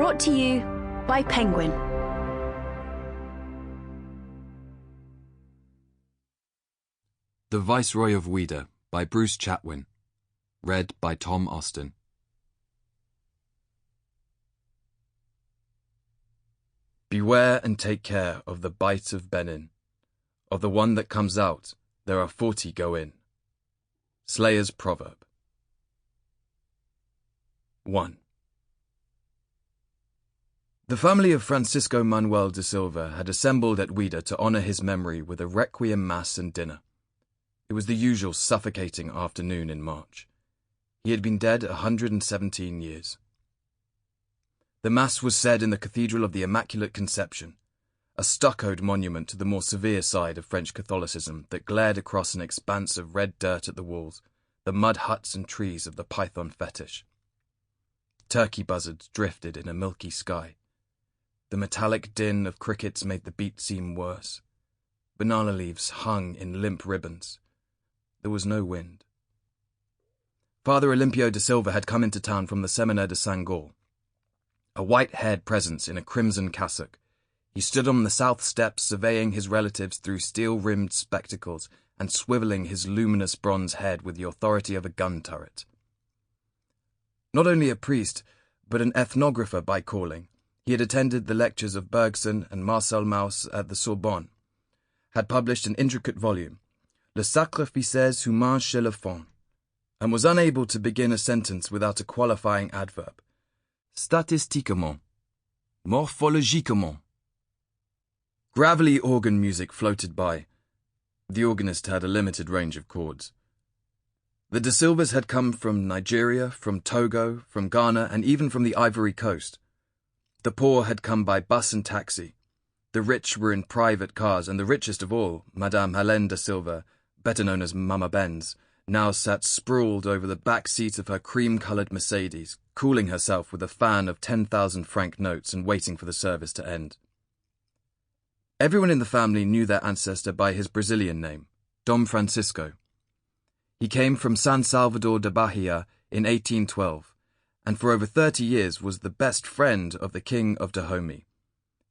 Brought to you by Penguin. The Viceroy of Ouidah by Bruce Chatwin. Read by Tom Austen. Beware and take care of the bite of Benin. Of the one that comes out, there are 40 go in. Slayer's Proverb. 1. The family of Francisco Manoel da Silva had assembled at Ouidah to honour his memory with a requiem mass and dinner. It was the usual suffocating afternoon in March. He had been dead 117 years. The Mass was said in the Cathedral of the Immaculate Conception, a stuccoed monument to the more severe side of French Catholicism that glared across an expanse of red dirt at the walls, the mud huts and trees of the python fetish. Turkey buzzards drifted in a milky sky. The metallic din of crickets made the beat seem worse. Banana leaves hung in limp ribbons. There was no wind. Father Olimpio da Silva had come into town from the Seminaire de Saint-Gall. A white-haired presence in a crimson cassock, he stood on the south steps surveying his relatives through steel-rimmed spectacles and swivelling his luminous bronze head with the authority of a gun turret. Not only a priest, but an ethnographer by calling, he had attended the lectures of Bergson and Marcel Mauss at the Sorbonne, had published an intricate volume, Le Sacrifices Humains chez le Fond, and was unable to begin a sentence without a qualifying adverb. Statistiquement. Morphologiquement. Gravelly organ music floated by. The organist had a limited range of chords. The Da Silvas had come from Nigeria, from Togo, from Ghana, and even from the Ivory Coast. The poor had come by bus and taxi. The rich were in private cars, and the richest of all, Madame Helene da Silva, better known as Mama Benz, now sat sprawled over the back seat of her cream-coloured Mercedes, cooling herself with a fan of 10,000-franc notes and waiting for the service to end. Everyone in the family knew their ancestor by his Brazilian name, Dom Francisco. He came from San Salvador da Bahia in 1812, and for over 30 years was the best friend of the King of Dahomey,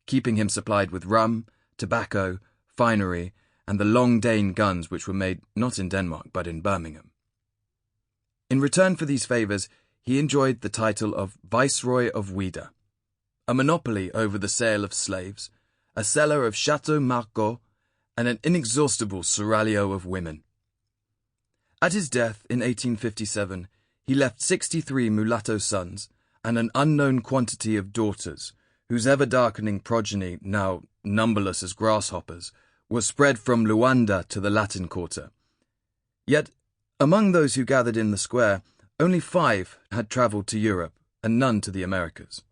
keeping him supplied with rum, tobacco, finery, and the Long Dane guns which were made not in Denmark but in Birmingham. In return for these favours, he enjoyed the title of Viceroy of Ouidah, a monopoly over the sale of slaves, a cellar of Chateau Margaux, and an inexhaustible seraglio of women. At his death in 1857, he left 63 mulatto sons and an unknown quantity of daughters, whose ever-darkening progeny, now numberless as grasshoppers, was spread from Luanda to the Latin Quarter. Yet, among those who gathered in the square, only 5 had travelled to Europe, and none to the Americas.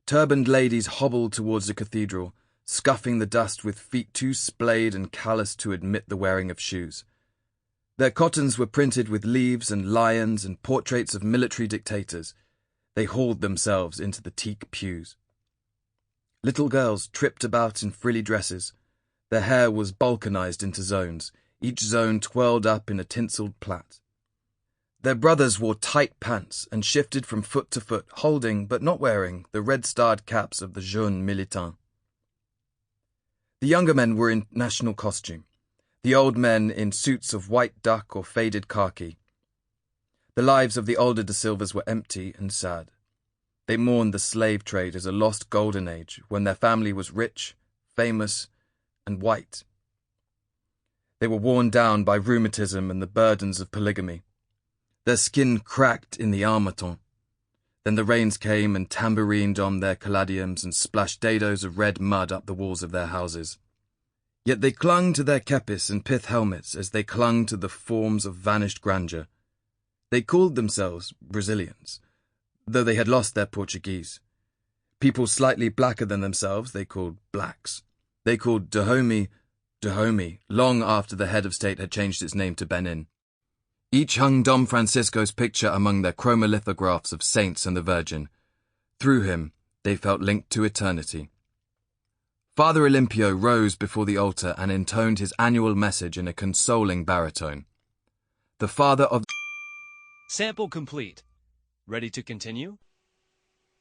Turbaned ladies hobbled towards the cathedral, scuffing the dust with feet too splayed and calloused to admit the wearing of shoes. Their cottons were printed with leaves and lions and portraits of military dictators. They hauled themselves into the teak pews. Little girls tripped about in frilly dresses. Their hair was balkanized into zones, each zone twirled up in a tinselled plait. Their brothers wore tight pants and shifted from foot to foot, holding, but not wearing, the red-starred caps of the jeunes militants. The younger men were in national costume, the old men in suits of white duck or faded khaki. The lives of the older Da Silvas were empty and sad. They mourned the slave trade as a lost golden age, when their family was rich, famous, and white. They were worn down by rheumatism and the burdens of polygamy. Their skin cracked in the harmattan. Then the rains came and tambourined on their caladiums and splashed dados of red mud up the walls of their houses. Yet they clung to their kepis and pith helmets as they clung to the forms of vanished grandeur. They called themselves Brazilians, though they had lost their Portuguese. People slightly blacker than themselves they called blacks. They called Dahomey, Dahomey, long after the head of state had changed its name to Benin. Each hung Dom Francisco's picture among their chromolithographs of saints and the Virgin. Through him, they felt linked to eternity. Father Olimpio rose before the altar and intoned his annual message in a consoling baritone. The father of... Sample complete. Ready to continue?